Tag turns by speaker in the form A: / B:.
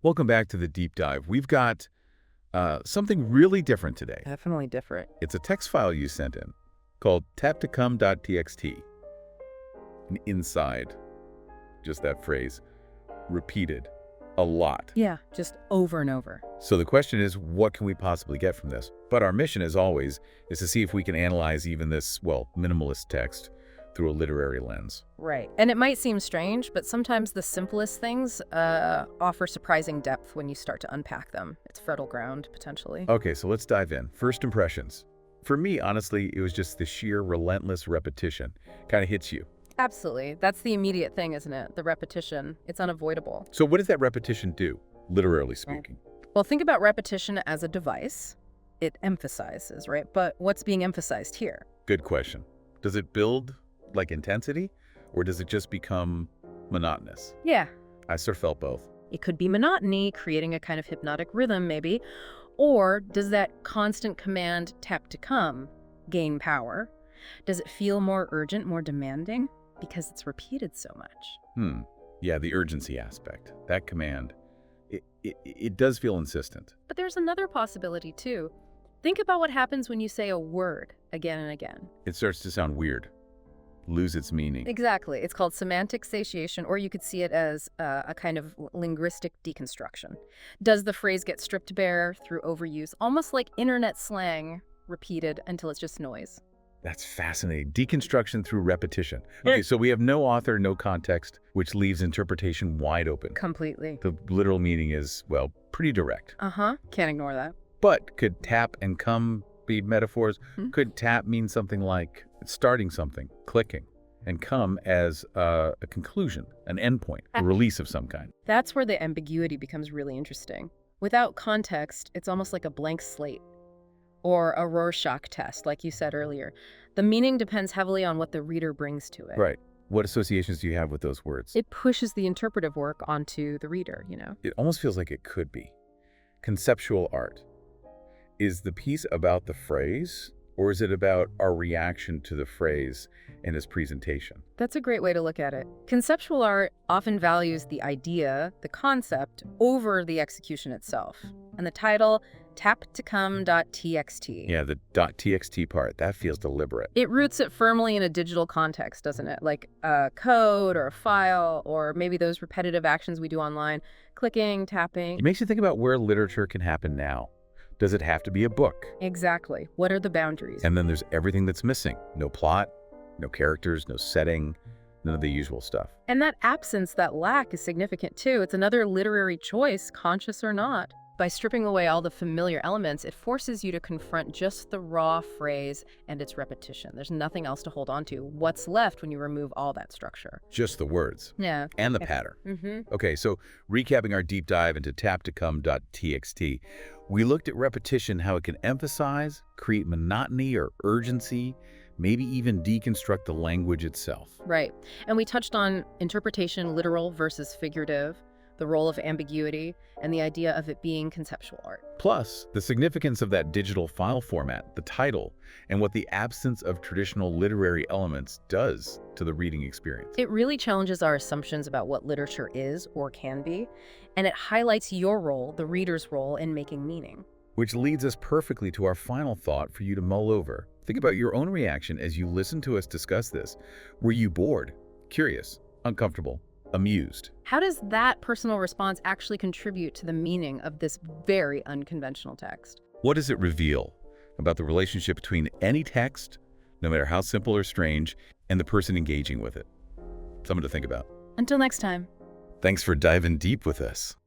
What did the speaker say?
A: Welcome back to the deep dive. We've got something really different today.
B: Definitely different.
A: It's a text file you sent in called cum.txt. And inside, just that phrase, repeated a lot.
B: Yeah, just over and over.
A: So the question is, what can we possibly get from this? But our mission, as always, is to see if we can analyze even this, well, minimalist text through a literary lens.
B: Right. And it might seem strange, but sometimes the simplest things offer surprising depth when you start to unpack them. It's fertile ground, potentially.
A: Okay, so let's dive in. First impressions. For me, honestly, it was just the sheer relentless repetition. Kind of hits you.
B: Absolutely. That's the immediate thing, isn't it? The repetition. It's unavoidable.
A: So what does that repetition do, literally speaking?
B: Well, think about repetition as a device. It emphasizes, right? But what's being emphasized here?
A: Good question. Does it build like intensity, or does it just become monotonous?
B: Yeah.
A: I sort of felt both.
B: It could be monotony, creating a kind of hypnotic rhythm, maybe. Or does that constant command tap to come gain power? Does it feel more urgent, more demanding? Because it's repeated so much.
A: Yeah, the urgency aspect. That command, it does feel insistent.
B: But there's another possibility, too. Think about what happens when you say a word again and again.
A: It starts to sound weird, lose its meaning.
B: Exactly. It's called semantic satiation, or you could see it as a kind of linguistic deconstruction. Does the phrase get stripped bare through overuse, almost like internet slang repeated until it's just noise?
A: That's fascinating. Deconstruction through repetition. Okay, so we have no author, no context, which leaves interpretation wide open.
B: Completely.
A: The literal meaning is, well, pretty direct.
B: Can't ignore that.
A: But could tap and come be metaphors? Could tap mean something like starting something, clicking, and come as a conclusion, an endpoint, a release of some kind?
B: That's where the ambiguity becomes really interesting. Without context, it's almost like a blank slate or a Rorschach test, like you said earlier. The meaning depends heavily on what the reader brings to it.
A: Right. What associations do you have with those words?
B: It pushes the interpretive work onto the reader, you know?
A: It almost feels like it could be. Conceptual art. Is the piece about the phrase, or is it about our reaction to the phrase and its presentation?
B: That's a great way to look at it. Conceptual art often values the idea, the concept, over the execution itself. And the title, tap2cum.txt.
A: Yeah, the .txt part, that feels deliberate.
B: It roots it firmly in a digital context, doesn't it? Like a code or a file, or maybe those repetitive actions we do online, clicking, tapping.
A: It makes you think about where literature can happen now. Does it have to be a book?
B: Exactly. What are the boundaries?
A: And then there's everything that's missing. No plot, no characters, no setting, none of the usual stuff.
B: And that absence, that lack is significant too. It's another literary choice, conscious or not. By stripping away all the familiar elements, it forces you to confront just the raw phrase and its repetition. There's nothing else to hold on to. What's left when you remove all that structure?
A: Just the words.
B: Yeah.
A: And the pattern. Okay, so recapping our deep dive into tap2cum.txt, we looked at repetition, how it can emphasize, create monotony or urgency, maybe even deconstruct the language itself.
B: Right. And we touched on interpretation, literal versus figurative, the role of ambiguity, and the idea of it being conceptual art.
A: Plus, the significance of that digital file format, the title, and what the absence of traditional literary elements does to the reading experience.
B: It really challenges our assumptions about what literature is or can be, and it highlights your role, the reader's role, in making meaning.
A: Which leads us perfectly to our final thought for you to mull over. Think about your own reaction as you listen to us discuss this. Were you bored, curious, uncomfortable, amused?
B: How does that personal response actually contribute to the meaning of this very unconventional text?
A: What does it reveal about the relationship between any text, no matter how simple or strange, and the person engaging with it? Something to think about.
B: Until next time.
A: Thanks for diving deep with us.